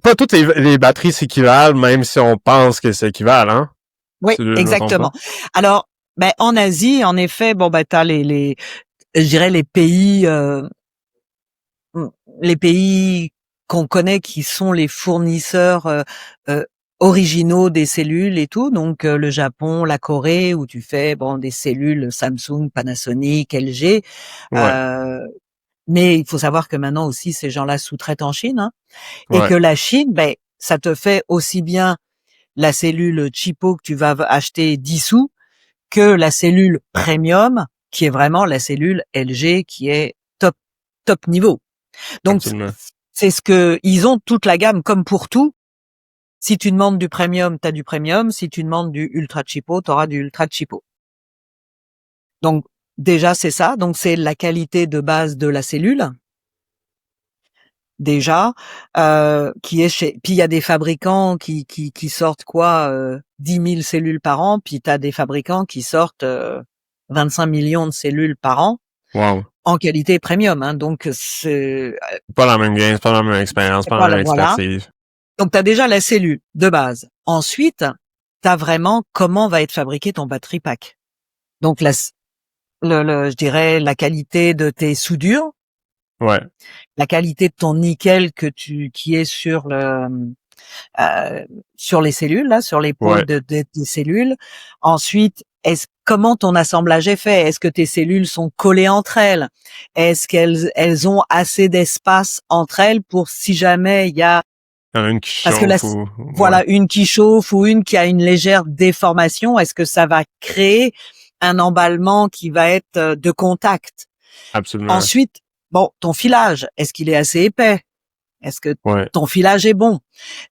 Pas toutes les batteries s'équivalent, même si on pense que c'est équivalent. Oui, exactement. Alors, en Asie, en effet, t'as je dirais les pays qu'on connaît qui sont les fournisseurs originaux des cellules et tout, donc le Japon, la Corée, où tu fais des cellules Samsung, Panasonic, LG. Ouais. Mais il faut savoir que maintenant aussi ces gens-là sous-traitent en Chine, hein, et Ouais. que la Chine, ça te fait aussi bien la cellule cheapo que tu vas acheter 10 sous que la cellule premium qui est vraiment la cellule LG qui est top niveau. Donc Absolument. c'est ce que ils ont toute la gamme comme pour tout. Si tu demandes du premium, t'as du premium. Si tu demandes du ultra cheapo, t'auras du ultra cheapo. Donc déjà c'est ça. Donc c'est la qualité de base de la cellule. Déjà, qui est puis il y a des fabricants qui sortent 10 000 cellules par an, puis t'as des fabricants qui sortent 25 millions de cellules par an. Wow. En qualité premium, hein, donc c'est pas la même game, c'est pas la même expérience, pas la même expertise. Donc t'as déjà la cellule de base. Ensuite, t'as vraiment comment va être fabriqué ton battery pack. Donc je dirais la qualité de tes soudures. Ouais. La qualité de ton nickel qui est sur sur les cellules là, sur les pôles de tes cellules. Ensuite, comment ton assemblage est fait? Est-ce que tes cellules sont collées entre elles? Est-ce qu'elles ont assez d'espace entre elles pour si jamais il y a une qui chauffe une qui chauffe ou une qui a une légère déformation, est-ce que ça va créer un emballement qui va être de contact? Absolument. Ensuite, ton filage, est-ce qu'il est assez épais? Est-ce que ton filage est bon?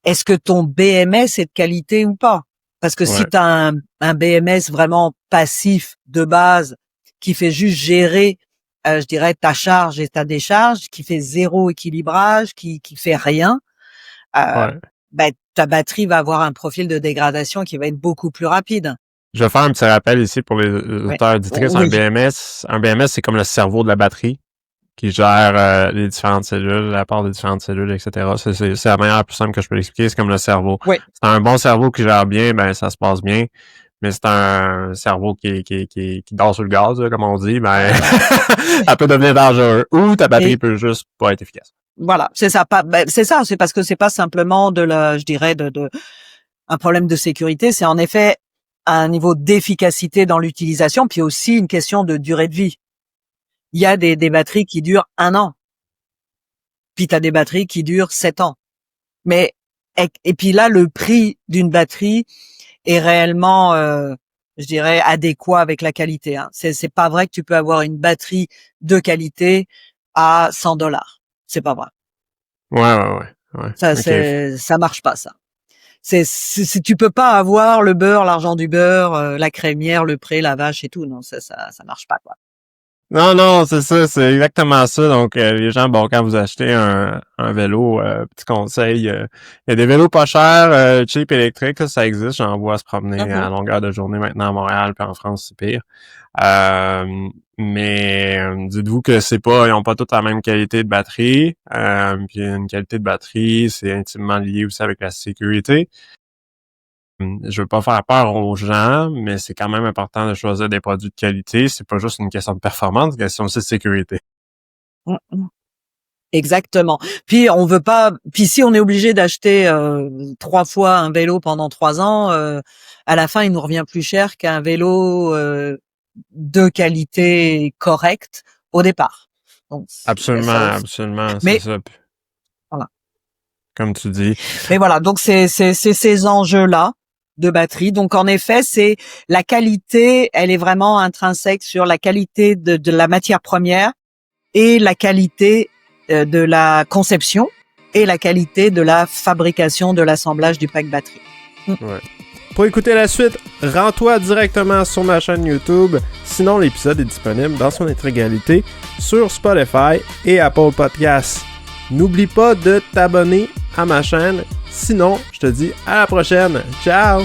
Est-ce que ton BMS est de qualité ou pas? Parce que si tu as un BMS vraiment passif de base qui fait juste gérer, je dirais, ta charge et ta décharge, qui fait zéro équilibrage, qui fait rien, ta batterie va avoir un profil de dégradation qui va être beaucoup plus rapide. Je vais faire un petit rappel ici pour les auditeurs auditrices. Un BMS, c'est comme le cerveau de la batterie qui gère les différentes cellules, la part des différentes cellules, etc. C'est la manière la plus simple que je peux l'expliquer. C'est comme le cerveau. Oui. C'est un bon cerveau qui gère bien, ça se passe bien. Mais c'est un cerveau qui dort sur le gaz, comme on dit, elle peut devenir dangereux. Ou ta batterie peut juste pas être efficace. Voilà, c'est ça. C'est parce que c'est pas simplement je dirais un problème de sécurité. C'est en effet un niveau d'efficacité dans l'utilisation, puis aussi une question de durée de vie. Il y a des batteries qui durent 1 an. Puis t'as des batteries qui durent 7 ans. Mais, et puis là, le prix d'une batterie est réellement, je dirais, adéquat avec la qualité, hein. C'est pas vrai que tu peux avoir une batterie de qualité à $100. C'est pas vrai. Ouais. Ça marche pas, ça. Si tu peux pas avoir le beurre, l'argent du beurre, la crémière, le pré, la vache et tout. Non, ça marche pas, quoi. Non, c'est ça, c'est exactement ça. Donc, les gens, quand vous achetez un vélo, petit conseil, il y a des vélos pas chers, cheap électriques, ça existe. J'en vois se promener à longueur de journée maintenant à Montréal, puis en France, c'est pire. Mais dites-vous que ils n'ont pas toutes la même qualité de batterie. Puis une qualité de batterie, c'est intimement lié aussi avec la sécurité. Je veux pas faire peur aux gens, mais c'est quand même important de choisir des produits de qualité. C'est pas juste une question de performance, c'est une question aussi de sécurité. Exactement. Puis on veut pas. Puis si on est obligé d'acheter 3 fois un vélo pendant 3 ans, à la fin il nous revient plus cher qu'un vélo de qualité correcte au départ. Donc, absolument, c'est ça. Voilà. Comme tu dis. Mais voilà, donc c'est ces enjeux-là de batterie. Donc en effet, c'est la qualité, elle est vraiment intrinsèque sur la qualité de la matière première et la qualité de la conception et la qualité de la fabrication de l'assemblage du pack batterie. Ouais. Pour écouter la suite, rends-toi directement sur ma chaîne YouTube. Sinon, l'épisode est disponible dans son intégralité sur Spotify et Apple Podcasts. N'oublie pas de t'abonner à ma chaîne. Sinon, je te dis à la prochaine. Ciao!